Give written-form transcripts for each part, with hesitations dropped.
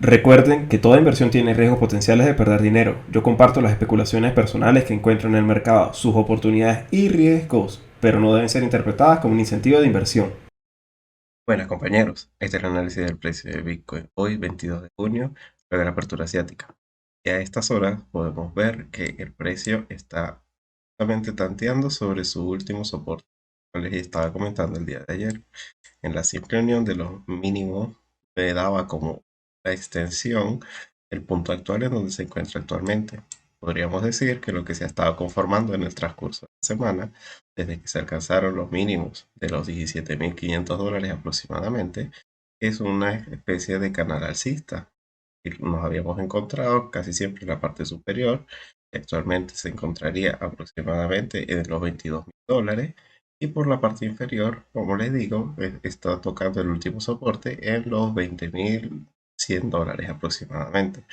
Recuerden que toda inversión tiene riesgos potenciales de perder dinero. Yo comparto las especulaciones personales que encuentro en el mercado, sus oportunidades y riesgos, pero no deben ser interpretadas como un incentivo de inversión. Buenas compañeros, este es el análisis del precio de Bitcoin hoy 22 de junio, luego de la apertura asiática. Y a estas horas podemos ver que el precio está justamente tanteando sobre su último soporte, como les estaba comentando el día de ayer. En la simple unión de los mínimos me daba como la extensión el punto actual en donde se encuentra actualmente. Podríamos decir que lo que se ha estado conformando en el transcurso de la semana, desde que se alcanzaron los mínimos de los $17.500 aproximadamente, es una especie de canal alcista. Y nos habíamos encontrado casi siempre en la parte superior, que actualmente se encontraría aproximadamente en los $22.000, y por la parte inferior, como les digo, está tocando el último soporte en los $20.100 aproximadamente.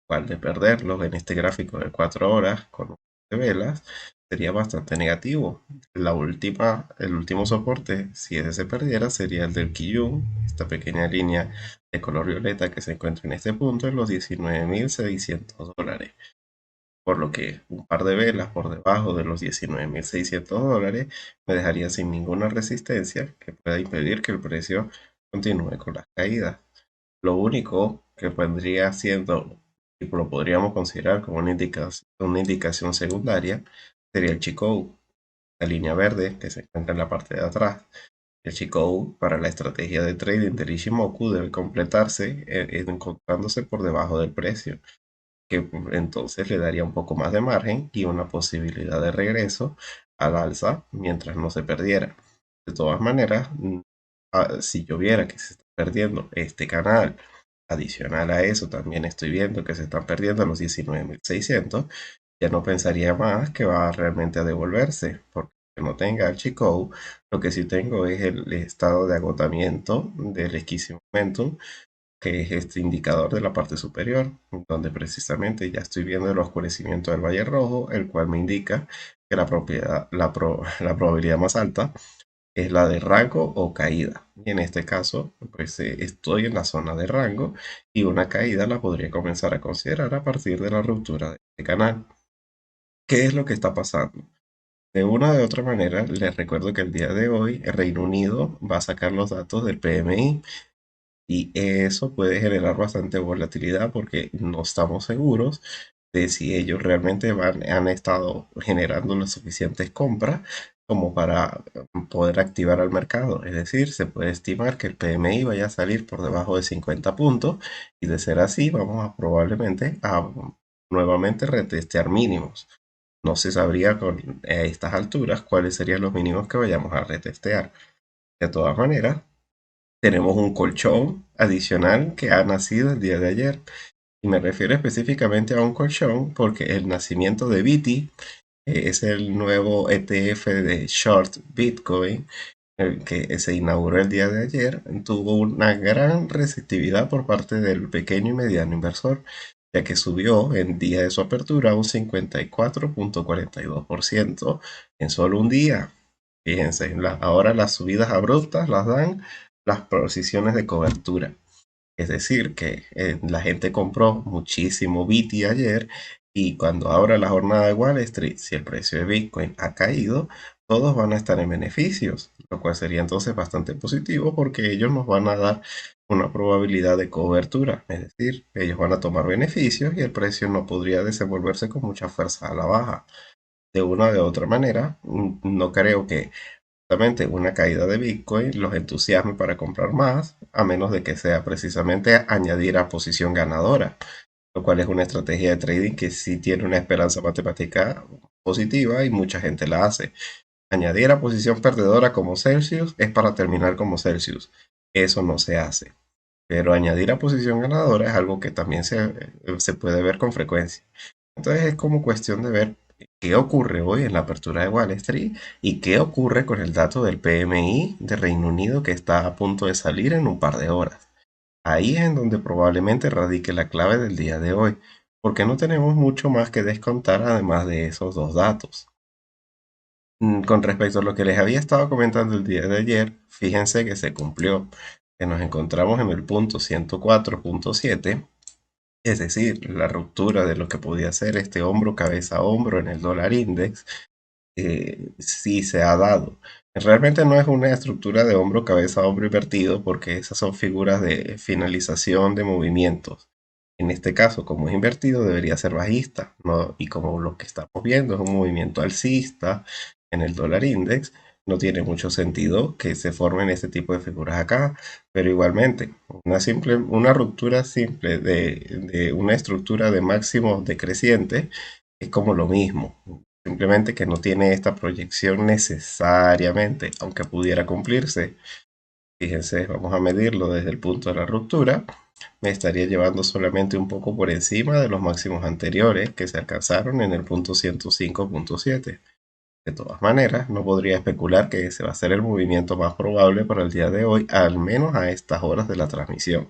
Cual de perderlo en este gráfico de 4 horas con de velas sería bastante negativo. El último soporte, si ese se perdiera, sería el del Kijun, esta pequeña línea de color violeta que se encuentra en este punto en los $19.600, por lo que un par de velas por debajo de los $19.600 me dejaría sin ninguna resistencia que pueda impedir que el precio continúe con las caídas. Lo único que vendría siendo, y lo podríamos considerar como una indicación secundaria, sería el Chikou, la línea verde que se encuentra en la parte de atrás. El Chikou para la estrategia de trading del Ichimoku debe completarse encontrándose por debajo del precio, que entonces le daría un poco más de margen y una posibilidad de regreso al alza mientras no se perdiera. De todas maneras, si yo viera que se está perdiendo este canal, adicional a eso también estoy viendo que se están perdiendo los 19.600, ya no pensaría más que va realmente a devolverse, porque no tenga el Chikou, lo que sí tengo es el estado de agotamiento del esquisito momentum, que es este indicador de la parte superior, donde precisamente ya estoy viendo el oscurecimiento del valle rojo, el cual me indica que la probabilidad más alta es la de rango o caída. Y en este caso, pues estoy en la zona de rango y una caída la podría comenzar a considerar a partir de la ruptura de este canal. ¿Qué es lo que está pasando? De una u otra manera, les recuerdo que el día de hoy el Reino Unido va a sacar los datos del PMI. Y eso puede generar bastante volatilidad porque no estamos seguros de si ellos realmente han estado generando las suficientes compras como para poder activar al mercado. Es decir, se puede estimar que el PMI vaya a salir por debajo de 50 puntos, y de ser así vamos a probablemente a nuevamente retestear mínimos. No se sabría a estas alturas cuáles serían los mínimos que vayamos a retestear. De todas maneras, tenemos un colchón adicional que ha nacido el día de ayer. Y me refiero específicamente a un colchón porque el nacimiento de BITI, es el nuevo ETF de Short Bitcoin, el que se inauguró el día de ayer, tuvo una gran receptividad por parte del pequeño y mediano inversor, ya que subió en día de su apertura un 54,42% en solo un día. Fíjense, ahora las subidas abruptas las dan las posiciones de cobertura. Es decir, que la gente compró muchísimo BITI ayer, y cuando abra la jornada de Wall Street, si el precio de Bitcoin ha caído, todos van a estar en beneficios, lo cual sería entonces bastante positivo porque ellos nos van a dar una probabilidad de cobertura. Es decir, ellos van a tomar beneficios y el precio no podría desenvolverse con mucha fuerza a la baja. De una o de otra manera, no creo que justamente una caída de Bitcoin los entusiasme para comprar más, a menos de que sea precisamente añadir a posición ganadora, lo cual es una estrategia de trading que sí tiene una esperanza matemática positiva y mucha gente la hace. Añadir a posición perdedora como Celsius es para terminar como Celsius. Eso no se hace. Pero añadir a posición ganadora es algo que también se puede ver con frecuencia. Entonces es como cuestión de ver qué ocurre hoy en la apertura de Wall Street y qué ocurre con el dato del PMI de Reino Unido que está a punto de salir en un par de horas. Ahí es en donde probablemente radique la clave del día de hoy, porque no tenemos mucho más que descontar además de esos dos datos. Con respecto a lo que les había estado comentando el día de ayer, fíjense que se cumplió. que nos encontramos en el punto 104.7, es decir, la ruptura de lo que podía ser este hombro, cabeza, hombro en el dólar index, sí se ha dado. Realmente no es una estructura de hombro, cabeza, hombro invertido porque esas son figuras de finalización de movimientos. En este caso, como es invertido, debería ser bajista, ¿no? Y como lo que estamos viendo es un movimiento alcista en el dólar index, no tiene mucho sentido que se formen este tipo de figuras acá, pero igualmente, una ruptura simple de una estructura de máximos decreciente es como lo mismo. Simplemente que no tiene esta proyección necesariamente, aunque pudiera cumplirse. Fíjense, vamos a medirlo desde el punto de la ruptura. Me estaría llevando solamente un poco por encima de los máximos anteriores que se alcanzaron en el punto 105.7. De todas maneras, no podría especular que ese va a ser el movimiento más probable para el día de hoy, al menos a estas horas de la transmisión.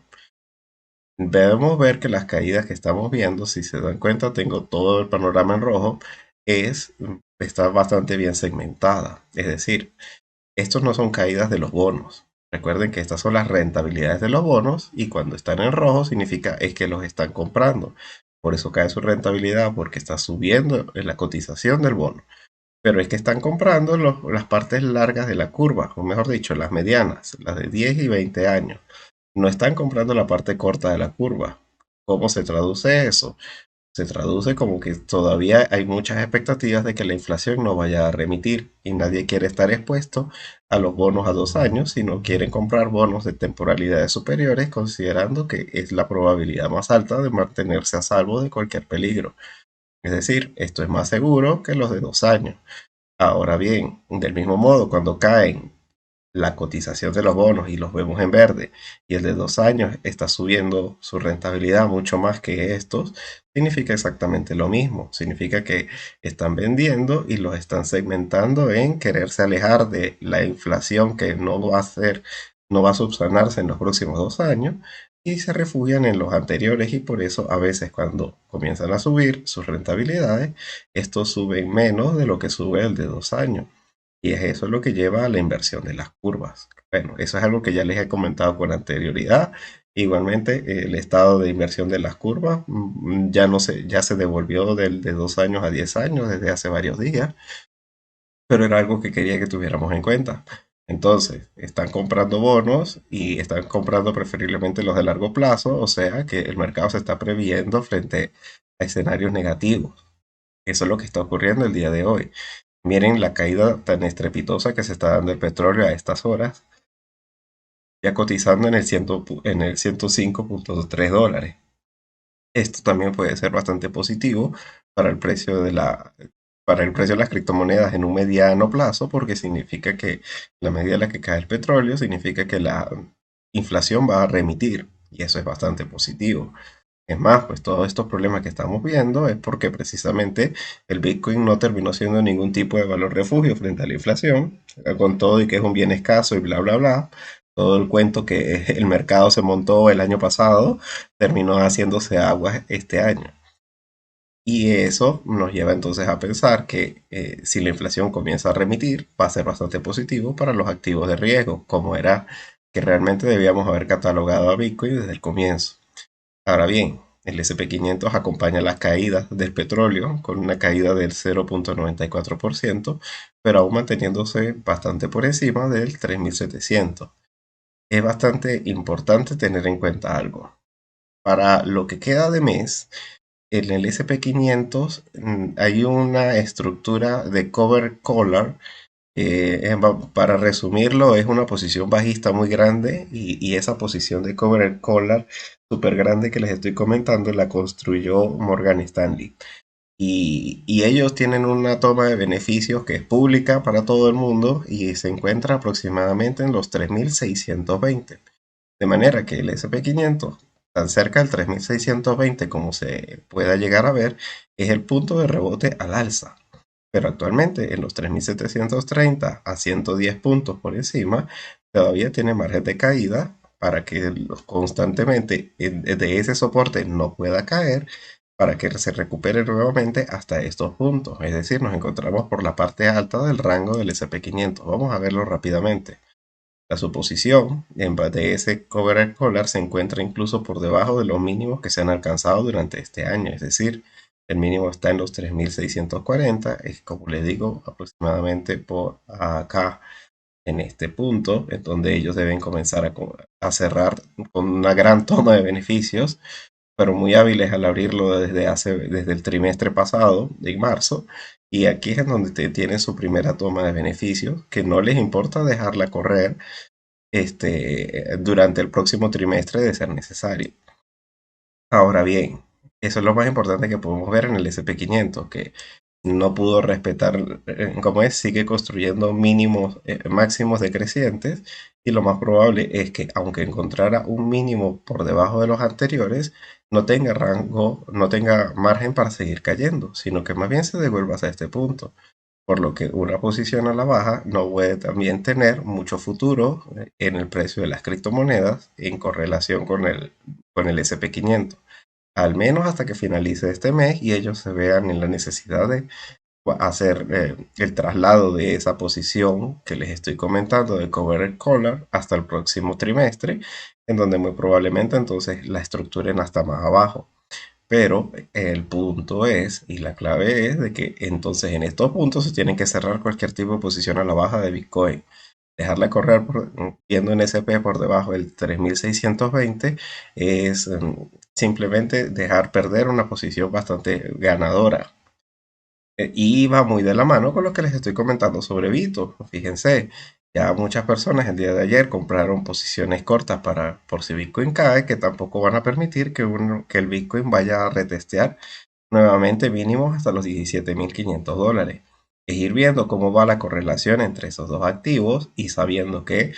Debemos ver que las caídas que estamos viendo, si se dan cuenta, tengo todo el panorama en rojo, está bastante bien segmentada. Es decir, estos no son caídas de los bonos. Recuerden que estas son las rentabilidades de los bonos y cuando están en rojo significa es que los están comprando. Por eso cae su rentabilidad porque está subiendo en la cotización del bono. Pero es que están comprando las partes largas de la curva, o mejor dicho, las medianas, las de 10 y 20 años. No están comprando la parte corta de la curva. ¿Cómo se traduce eso? Se traduce como que todavía hay muchas expectativas de que la inflación no vaya a remitir y nadie quiere estar expuesto a los bonos a 2 años, sino quieren comprar bonos de temporalidades superiores, considerando que es la probabilidad más alta de mantenerse a salvo de cualquier peligro. Es decir, esto es más seguro que los de 2 años. Ahora bien, del mismo modo, cuando caen la cotización de los bonos y los vemos en verde y el de 2 años está subiendo su rentabilidad mucho más que estos, significa exactamente lo mismo. Significa que están vendiendo y los están segmentando en quererse alejar de la inflación que no va a subsanarse en los próximos 2 años y se refugian en los anteriores y por eso a veces cuando comienzan a subir sus rentabilidades, estos suben menos de lo que sube el de 2 años. Y es eso lo que lleva a la inversión de las curvas. Bueno, eso es algo que ya les he comentado con anterioridad. Igualmente, el estado de inversión de las curvas ya no se, ya se devolvió del de 2 años a 10 años desde hace varios días, pero era algo que quería que tuviéramos en cuenta. Entonces, están comprando bonos y están comprando preferiblemente los de largo plazo, o sea que el mercado se está previendo frente a escenarios negativos. Eso es lo que está ocurriendo el día de hoy. Miren la caída tan estrepitosa que se está dando el petróleo a estas horas, ya cotizando en el 105.3 dólares. Esto también puede ser bastante positivo para el precio para el precio de las criptomonedas en un mediano plazo, porque significa que la medida en la que cae el petróleo significa que la inflación va a remitir, y eso es bastante positivo. Es más, pues todos estos problemas que estamos viendo es porque precisamente el Bitcoin no terminó siendo ningún tipo de valor refugio frente a la inflación, con todo y que es un bien escaso y bla, bla, bla. Todo el cuento que el mercado se montó el año pasado terminó haciéndose aguas este año. Y eso nos lleva entonces a pensar que si la inflación comienza a remitir, va a ser bastante positivo para los activos de riesgo, como era que realmente debíamos haber catalogado a Bitcoin desde el comienzo. Ahora bien, el SP500 acompaña las caídas del petróleo con una caída del 0.94%, pero aún manteniéndose bastante por encima del 3.700. Es bastante importante tener en cuenta algo. Para lo que queda de mes, en el SP500 hay una estructura de cover collar. Para resumirlo, es una posición bajista muy grande y esa posición de cover collar súper grande que les estoy comentando la construyó Morgan Stanley. Y ellos tienen una toma de beneficios que es pública para todo el mundo y se encuentra aproximadamente en los 3.620. De manera que el SP500, tan cerca del 3.620 como se pueda llegar a ver, es el punto de rebote al alza. Pero actualmente en los 3.730 a 110 puntos por encima, todavía tiene margen de caída para que constantemente de ese soporte no pueda caer, para que se recupere nuevamente hasta estos puntos. Es decir, nos encontramos por la parte alta del rango del SP500. Vamos a verlo rápidamente. La suposición de ese cover collar se encuentra incluso por debajo de los mínimos que se han alcanzado durante este año, es decir, el mínimo está en los 3.640, es como les digo, aproximadamente por acá en este punto, en donde ellos deben comenzar a cerrar con una gran toma de beneficios, pero muy hábiles al abrirlo desde el trimestre pasado, de marzo, y aquí es en donde tienen su primera toma de beneficios, que no les importa dejarla correr durante el próximo trimestre de ser necesario. Ahora bien, eso es lo más importante que podemos ver en el SP500, que no pudo respetar, como es, sigue construyendo mínimos, máximos decrecientes, y lo más probable es que aunque encontrara un mínimo por debajo de los anteriores, no tenga rango, no tenga margen para seguir cayendo, sino que más bien se devuelva hasta este punto. Por lo que una posición a la baja no puede también tener mucho futuro en el precio de las criptomonedas en correlación con el SP500, al menos hasta que finalice este mes y ellos se vean en la necesidad de hacer el traslado de esa posición que les estoy comentando de cover collar hasta el próximo trimestre, en donde muy probablemente entonces la estructuren hasta más abajo. Pero el punto es, y la clave es, de que entonces en estos puntos se tienen que cerrar cualquier tipo de posición a la baja de Bitcoin. Dejarla correr viendo un SP por debajo del 3.620 es simplemente dejar perder una posición bastante ganadora. Y va muy de la mano con lo que les estoy comentando sobre Bito. Fíjense, ya muchas personas el día de ayer compraron posiciones cortas por si Bitcoin cae, que tampoco van a permitir que el Bitcoin vaya a retestear nuevamente mínimos hasta los $17.500. Es ir viendo cómo va la correlación entre esos dos activos y sabiendo que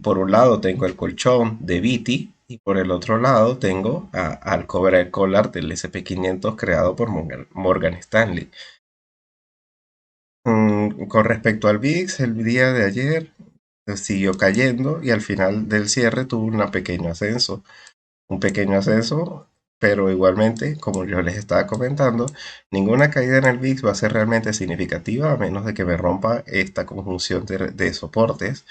por un lado tengo el colchón de BITI y por el otro lado tengo al cover collar del SP500 creado por Morgan Stanley. Con respecto al VIX, el día de ayer siguió cayendo y al final del cierre tuvo un pequeño ascenso, pero igualmente, como yo les estaba comentando, ninguna caída en el VIX va a ser realmente significativa a menos de que me rompa esta conjunción de soportes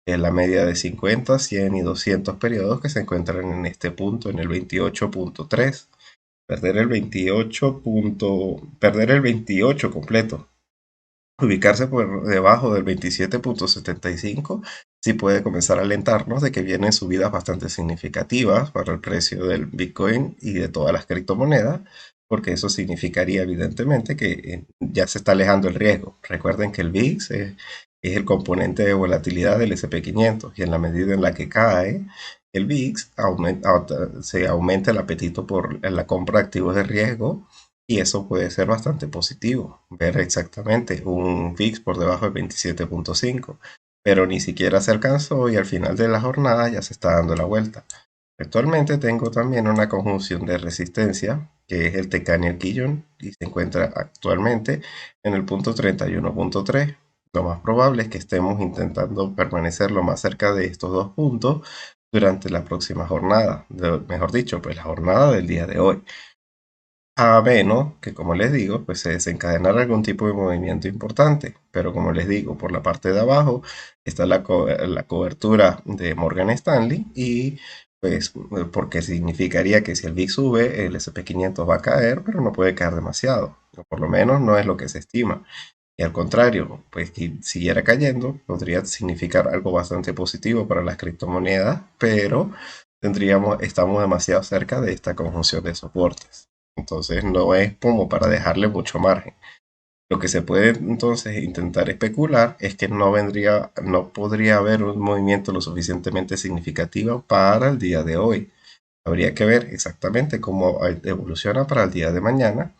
en la media de 50, 100 y 200 periodos que se encuentran en este punto, en el 28.3. Perder el 28 completo, ubicarse por debajo del 27.75, sí puede comenzar a alentarnos de que vienen subidas bastante significativas para el precio del Bitcoin y de todas las criptomonedas, porque eso significaría evidentemente que ya se está alejando el riesgo. Recuerden que el VIX es el componente de volatilidad del SP500 y en la medida en la que cae el VIX, se aumenta el apetito por la compra de activos de riesgo, y eso puede ser bastante positivo, ver exactamente un VIX por debajo de 27.5, pero ni siquiera se alcanzó y al final de la jornada ya se está dando la vuelta. Actualmente tengo también una conjunción de resistencia, que es el Tecani Quillón, y se encuentra actualmente en el punto 31.3. Lo más probable es que estemos intentando permanecer lo más cerca de estos dos puntos durante la próxima jornada, mejor dicho, pues la jornada del día de hoy. A menos que, como les digo, pues se desencadenara algún tipo de movimiento importante. Pero como les digo, por la parte de abajo está la cobertura de Morgan Stanley y pues porque significaría que si el VIX sube, el SP500 va a caer, pero no puede caer demasiado. O por lo menos no es lo que se estima. Y al contrario, pues si siguiera cayendo, podría significar algo bastante positivo para las criptomonedas, pero estamos demasiado cerca de esta conjunción de soportes. Entonces no es como para dejarle mucho margen. Lo que se puede entonces intentar especular es que no podría haber un movimiento lo suficientemente significativo para el día de hoy. Habría que ver exactamente cómo evoluciona para el día de mañana.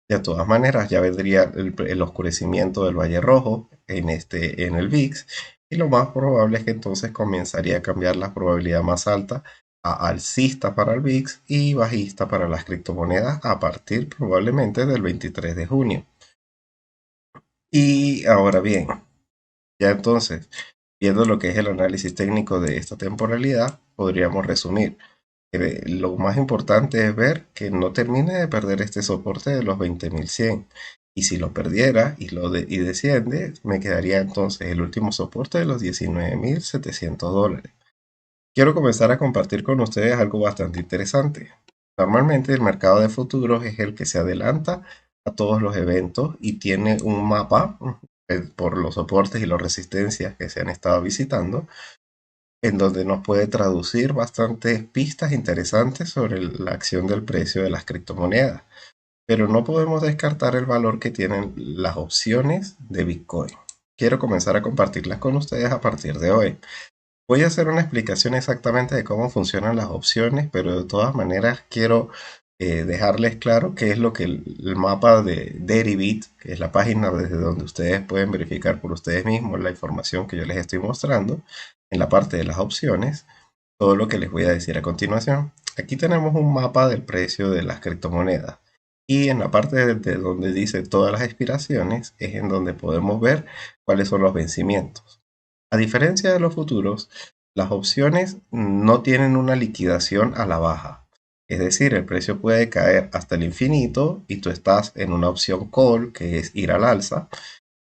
De todas maneras, ya vendría el oscurecimiento del Valle Rojo en el VIX, y lo más probable es que entonces comenzaría a cambiar la probabilidad más alta a alcista para el VIX y bajista para las criptomonedas a partir probablemente del 23 de junio. Y ahora bien, ya entonces, viendo lo que es el análisis técnico de esta temporalidad, podríamos resumir que lo más importante es ver que no termine de perder este soporte de los 20.100 Y si lo perdiera y desciende, me quedaría entonces el último soporte de los $19,700. Quiero comenzar a compartir con ustedes algo bastante interesante. Normalmente el mercado de futuros es el que se adelanta a todos los eventos y tiene un mapa por los soportes y las resistencias que se han estado visitando, en donde nos puede traducir bastantes pistas interesantes sobre la acción del precio de las criptomonedas. Pero no podemos descartar el valor que tienen las opciones de Bitcoin. Quiero comenzar a compartirlas con ustedes a partir de hoy. Voy a hacer una explicación exactamente de cómo funcionan las opciones, pero de todas maneras quiero dejarles claro qué es lo que el mapa de Deribit, que es la página desde donde ustedes pueden verificar por ustedes mismos la información que yo les estoy mostrando, en la parte de las opciones, todo lo que les voy a decir a continuación. Aquí tenemos un mapa del precio de las criptomonedas. Y en la parte de donde dice todas las expiraciones es en donde podemos ver cuáles son los vencimientos. A diferencia de los futuros, las opciones no tienen una liquidación a la baja. Es decir, el precio puede caer hasta el infinito y tú estás en una opción call, que es ir al alza,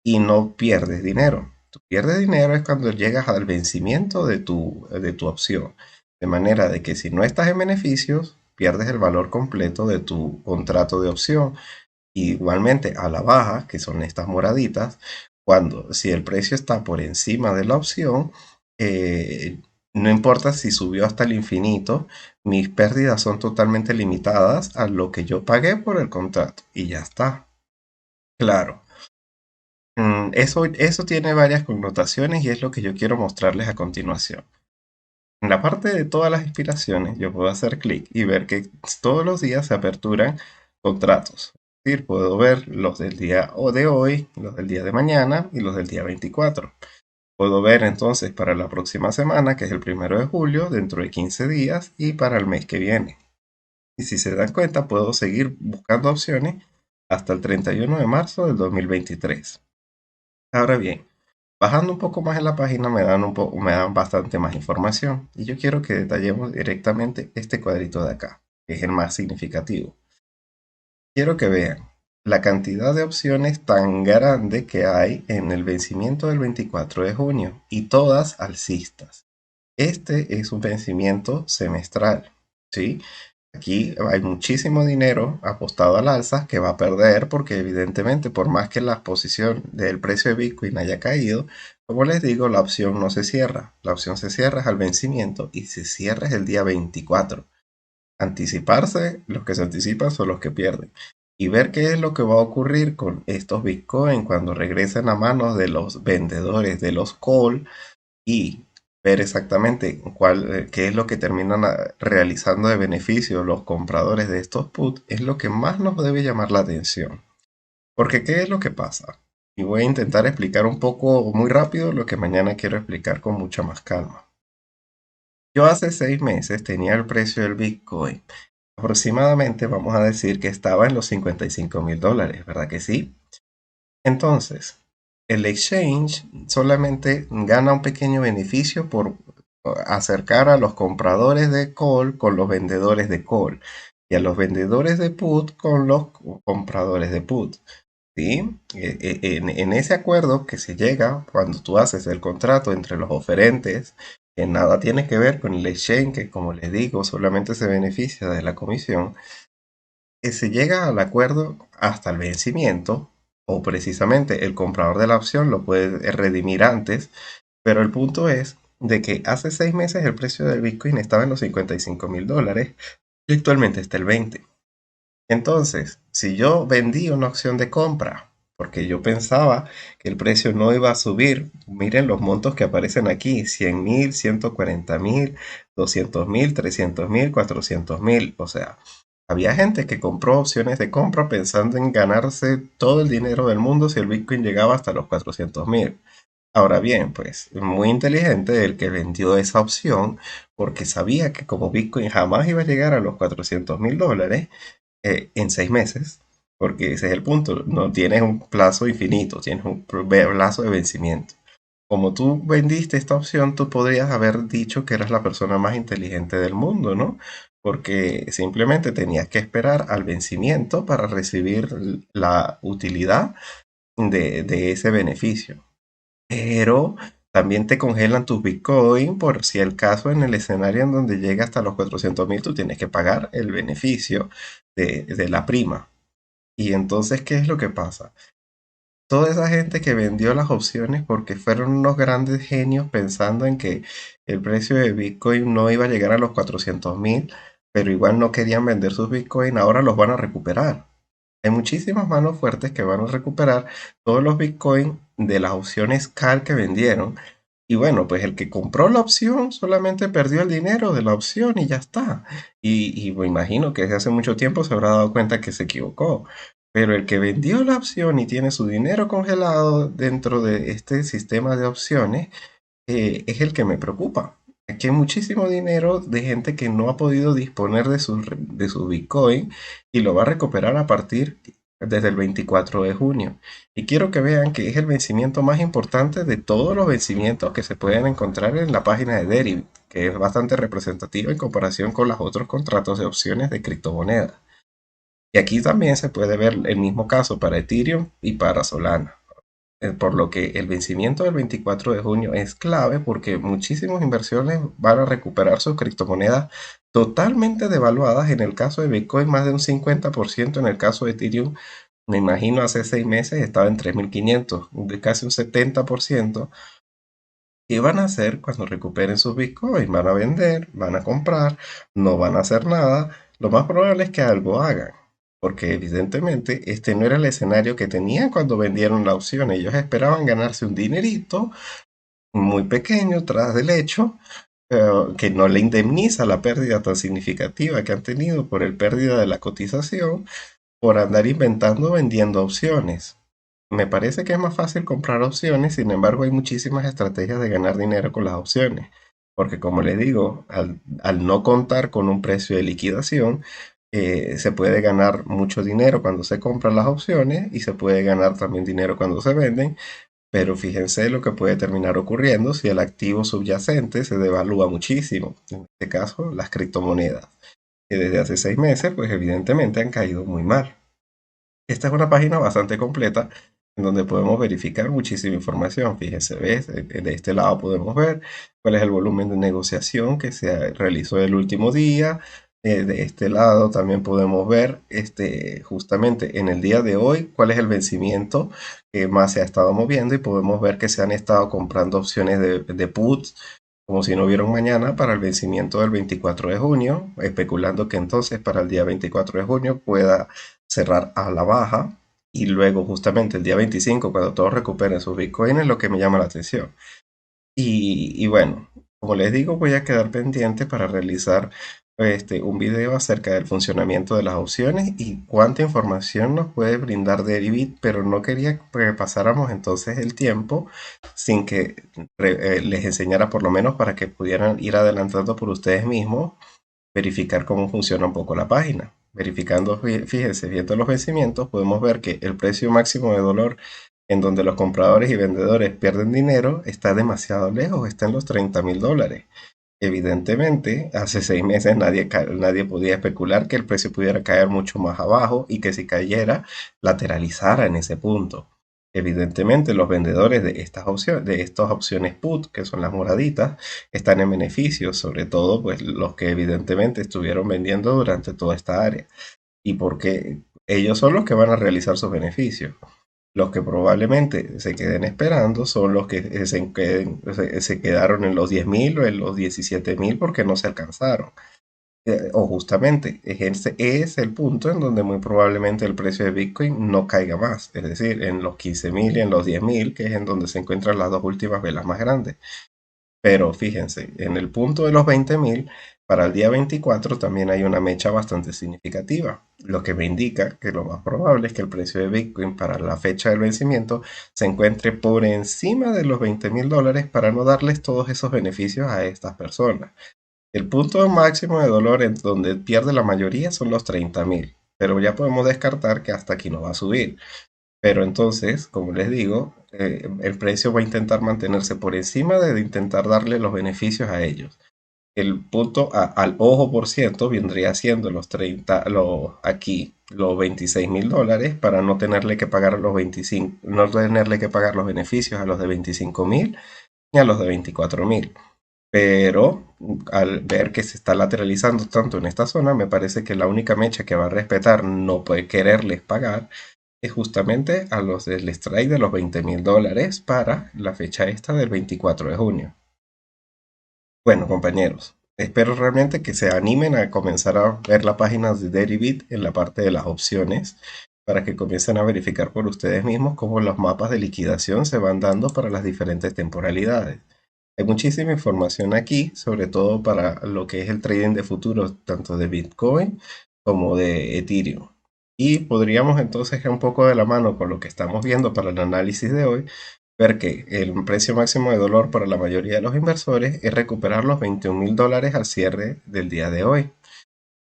y no pierdes dinero. Tú pierdes dinero es cuando llegas al vencimiento de tu opción. De manera de que si no estás en beneficios, pierdes el valor completo de tu contrato de opción. Igualmente a la baja, que son estas moraditas, cuando si el precio está por encima de la opción, no importa si subió hasta el infinito, mis pérdidas son totalmente limitadas a lo que yo pagué por el contrato y ya está. Claro, eso tiene varias connotaciones y es lo que yo quiero mostrarles a continuación. En la parte de todas las expiraciones, yo puedo hacer clic y ver que todos los días se aperturan contratos. Es decir, puedo ver los del día de hoy, los del día de mañana y los del día 24. Puedo ver entonces para la próxima semana, que es el 1 de julio, dentro de 15 días y para el mes que viene. Y si se dan cuenta, puedo seguir buscando opciones hasta el 31 de marzo del 2023. Ahora bien, bajando un poco más en la página me dan bastante más información y yo quiero que detallemos directamente este cuadrito de acá, que es el más significativo. Quiero que vean la cantidad de opciones tan grande que hay en el vencimiento del 24 de junio y todas alcistas. Este es un vencimiento semestral, ¿sí? Aquí hay muchísimo dinero apostado al alza que va a perder porque evidentemente por más que la posición del precio de Bitcoin haya caído, como les digo, la opción no se cierra. La opción se cierra al vencimiento y se cierra el día 24. Anticiparse, los que se anticipan son los que pierden. Y ver qué es lo que va a ocurrir con estos Bitcoin cuando regresen a manos de los vendedores de los call y ver exactamente qué es lo que terminan realizando de beneficio los compradores de estos put es lo que más nos debe llamar la atención. Porque ¿qué es lo que pasa? Y voy a intentar explicar un poco muy rápido lo que mañana quiero explicar con mucha más calma. Yo hace 6 meses tenía el precio del Bitcoin. Aproximadamente vamos a decir que estaba en los $55,000, ¿verdad que sí? Entonces, el exchange solamente gana un pequeño beneficio por acercar a los compradores de call con los vendedores de call y a los vendedores de put con los compradores de put. ¿Sí? En ese acuerdo que se llega cuando tú haces el contrato entre los oferentes, que nada tiene que ver con el exchange, que como les digo, solamente se beneficia de la comisión, se llega al acuerdo hasta el vencimiento, o precisamente el comprador de la opción lo puede redimir antes, pero el punto es de que hace 6 meses el precio del Bitcoin estaba en los $55,000 y actualmente está el 20. Entonces, si yo vendí una opción de compra porque yo pensaba que el precio no iba a subir, miren los montos que aparecen aquí: 100,000, 140,000, 200,000, 300,000, 400,000. O sea, había gente que compró opciones de compra pensando en ganarse todo el dinero del mundo si el Bitcoin llegaba hasta los 400,000. Ahora bien, pues muy inteligente el que vendió esa opción porque sabía que como Bitcoin jamás iba a llegar a los $400,000 en 6 meses, porque ese es el punto, no tienes un plazo infinito, tienes un plazo de vencimiento. Como tú vendiste esta opción, tú podrías haber dicho que eras la persona más inteligente del mundo, ¿no? porque simplemente tenías que esperar al vencimiento para recibir la utilidad de ese beneficio. Pero también te congelan tus Bitcoin por si el caso en el escenario en donde llega hasta los 400.000, tú tienes que pagar el beneficio de la prima. Y entonces, ¿qué es lo que pasa? Toda esa gente que vendió las opciones porque fueron unos grandes genios pensando en que el precio de Bitcoin no iba a llegar a los 400.000, pero igual no querían vender sus Bitcoin, ahora los van a recuperar. Hay muchísimas manos fuertes que van a recuperar todos los Bitcoin de las opciones CAL que vendieron. Y bueno, pues el que compró la opción solamente perdió el dinero de la opción y ya está. Y me imagino que desde hace mucho tiempo se habrá dado cuenta que se equivocó. Pero el que vendió la opción y tiene su dinero congelado dentro de este sistema de opciones, es el que me preocupa. Aquí hay muchísimo dinero de gente que no ha podido disponer de su Bitcoin y lo va a recuperar a partir desde el 24 de junio. Y quiero que vean que es el vencimiento más importante de todos los vencimientos que se pueden encontrar en la página de Deribit, que es bastante representativa en comparación con los otros contratos de opciones de criptomonedas. Y aquí también se puede ver el mismo caso para Ethereum y para Solana. Por lo que el vencimiento del 24 de junio es clave porque muchísimas inversiones van a recuperar sus criptomonedas totalmente devaluadas. En el caso de Bitcoin, más de un 50%. En el caso de Ethereum, me imagino hace 6 meses estaba en 3.500, de casi un 70%. ¿Qué van a hacer cuando recuperen sus Bitcoins? Van a vender, van a comprar, no van a hacer nada. Lo más probable es que algo hagan, porque evidentemente este no era el escenario que tenían cuando vendieron la opción. Ellos esperaban ganarse un dinerito muy pequeño tras del hecho, que no le indemniza la pérdida tan significativa que han tenido por el pérdida de la cotización por andar inventando vendiendo opciones. Me parece que es más fácil comprar opciones, sin embargo hay muchísimas estrategias de ganar dinero con las opciones, porque como les digo, al no contar con un precio de liquidación, se puede ganar mucho dinero cuando se compran las opciones y se puede ganar también dinero cuando se venden, pero fíjense lo que puede terminar ocurriendo si el activo subyacente se devalúa muchísimo, en este caso las criptomonedas, que desde hace 6 meses pues evidentemente han caído muy mal. Esta es una página bastante completa en donde podemos verificar muchísima información. Fíjense, ¿ves? De este lado podemos ver cuál es el volumen de negociación que se realizó el último día. De este lado también podemos ver justamente en el día de hoy cuál es el vencimiento que más se ha estado moviendo y podemos ver que se han estado comprando opciones de puts como si no hubiera un mañana para el vencimiento del 24 de junio, especulando que entonces para el día 24 de junio pueda cerrar a la baja y luego justamente el día 25 cuando todos recuperen sus bitcoins es lo que me llama la atención. Y bueno, como les digo, voy a quedar pendiente para realizar un video acerca del funcionamiento de las opciones y cuánta información nos puede brindar Deribit, pero no quería que pasáramos entonces el tiempo sin que les enseñara por lo menos para que pudieran ir adelantando por ustedes mismos, verificar cómo funciona un poco la página. Verificando, fíjense, viendo los vencimientos, podemos ver que el precio máximo de dolor en donde los compradores y vendedores pierden dinero está demasiado lejos, está en los $30.000. Evidentemente, hace 6 meses nadie podía especular que el precio pudiera caer mucho más abajo y que si cayera, lateralizara en ese punto. Evidentemente, los vendedores de estas opciones put, que son las moraditas, están en beneficio, sobre todo pues los que evidentemente estuvieron vendiendo durante toda esta área. Y porque ellos son los que van a realizar sus beneficios. Los que probablemente se queden esperando son los que se quedaron en los 10.000 o en los 17.000 porque no se alcanzaron. O justamente, ese es el punto en donde muy probablemente el precio de Bitcoin no caiga más. Es decir, en los 15.000 y en los 10.000, que es en donde se encuentran las dos últimas velas más grandes. Pero fíjense, en el punto de los 20.000, para el día 24 también hay una mecha bastante significativa, lo que me indica que lo más probable es que el precio de Bitcoin para la fecha del vencimiento se encuentre por encima de los $20.000 para no darles todos esos beneficios a estas personas. El punto máximo de dolor en donde pierde la mayoría son los 30.000, pero ya podemos descartar que hasta aquí no va a subir. Pero entonces, como les digo, el precio va a intentar mantenerse por encima de intentar darle los beneficios a ellos. el punto al ojo por ciento vendría siendo aquí los $26.000 para no tenerle que pagar los 25, no tenerle que pagar los beneficios a los de 25.000 ni a los de 24.000. Pero al ver que se está lateralizando tanto en esta zona, me parece que la única mecha que va a respetar no puede quererles pagar es justamente a los del strike de los $20.000 para la fecha esta del 24 de junio. Bueno, compañeros, espero realmente que se animen a comenzar a ver la página de Deribit en la parte de las opciones para que comiencen a verificar por ustedes mismos cómo los mapas de liquidación se van dando para las diferentes temporalidades. Hay muchísima información aquí, sobre todo para lo que es el trading de futuros, tanto de Bitcoin como de Ethereum. Y podríamos entonces, un poco de la mano con lo que estamos viendo para el análisis de hoy, ver que el precio máximo de dolor para la mayoría de los inversores es recuperar los $21.000 al cierre del día de hoy.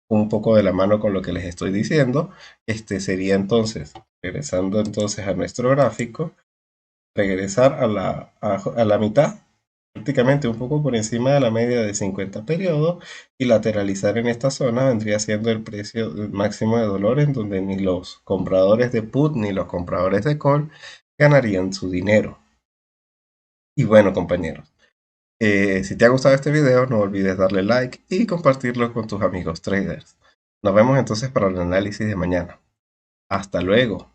Un poco de la mano con lo que les estoy diciendo, este sería entonces, regresando entonces a nuestro gráfico, regresar a la mitad, prácticamente un poco por encima de la media de 50 periodos, y lateralizar en esta zona vendría siendo el precio máximo de dolor en donde ni los compradores de put ni los compradores de call ganarían su dinero. Y bueno, compañeros, si te ha gustado este video, no olvides darle like y compartirlo con tus amigos traders. Nos vemos entonces para el análisis de mañana. Hasta luego.